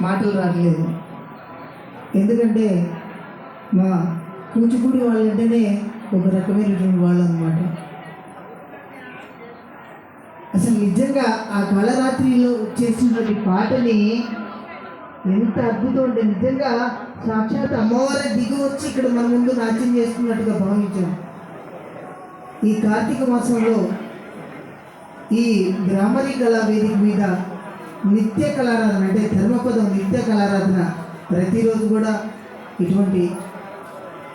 మాటలు రావట్లేదు. ఎందుకంటే మా కూచిపూడి వాళ్ళంటేనే ఒక రకమైనటువంటి వాళ్ళు అన్నమాట. అసలు నిజంగా ఆ కాళరాత్రిలో చేసినటువంటి పాటని ఎంత అద్భుతం అంటే నిజంగా సాక్షాత్ అమ్మవారి దిగి వచ్చి ఇక్కడ మన ముందు నాట్యం చేస్తున్నట్టుగా భావించాం. ఈ కార్తీక మాసంలో ఈ బ్రాహ్మణి కళా వేదిక మీద నిత్య కళారాధన అంటే ధర్మపదం నిత్య కళారాధన ప్రతిరోజు కూడా ఇటువంటి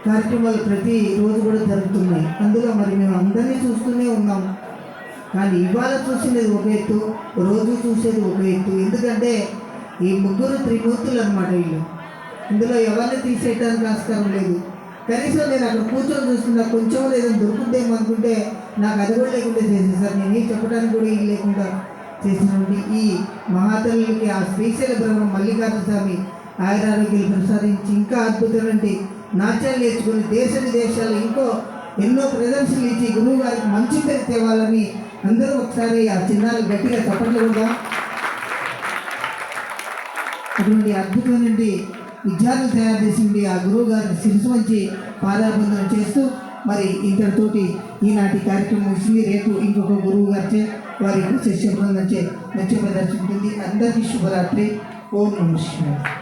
కార్యక్రమాలు ప్రతిరోజు కూడా జరుగుతున్నాయి. అందులో మరి మేము అందరినీ చూస్తూనే ఉన్నాం. కానీ ఇవాళ చూసేది ఒక ఎత్తు, రోజు చూసేది ఒక ఎత్తు. ఎందుకంటే ఈ ముగ్గురు త్రిమూర్తులు అన్నమాట వీళ్ళు. ఇందులో ఎవరిని తీసేయడానికి ఆస్కారం లేదు. కనీసం నేను అక్కడ కూర్చొని చూస్తున్నా కొంచెం లేదని దొరుకుతుందేమో అనుకుంటే నాకు అది కూడా లేకుండా చేసేసారు. నేనేం చెప్పడానికి కూడా ఏం లేకుండా చేసినటువంటి ఈ మహాతల్లికి ఆ శ్రీశైల బ్రహ్మ మల్లికార్జున స్వామి ఆయురారోగ్యాలు ప్రసాదించి ఇంకా అద్భుతమైన నాట్యాలు నేర్చుకుని దేశ విదేశాలు ఇంకో ఎన్నో ప్రదర్శనలు ఇచ్చి గురువు గారికి మంచి పేరు తేవాలని అందరూ ఒకసారి ఆ చిన్నారులు గట్టిగా చప్పట్లు కూడా అటువంటి అద్భుతమైన విద్యార్థులు తయారు చేసింది ఆ గురువు గారిని శిరసు వంచి పాదాబంధనం చేస్తూ మరి ఇంతటితోటి ఈనాటి కార్యక్రమం ముగిసింది. రేపు ఇంకొక గురువు గారిచే వారి శిష్య బృందంచే నృత్య ప్రదర్శన ఉంటుంది. అందరికీ శుభరాత్రి. ఓం నమః శివాయ.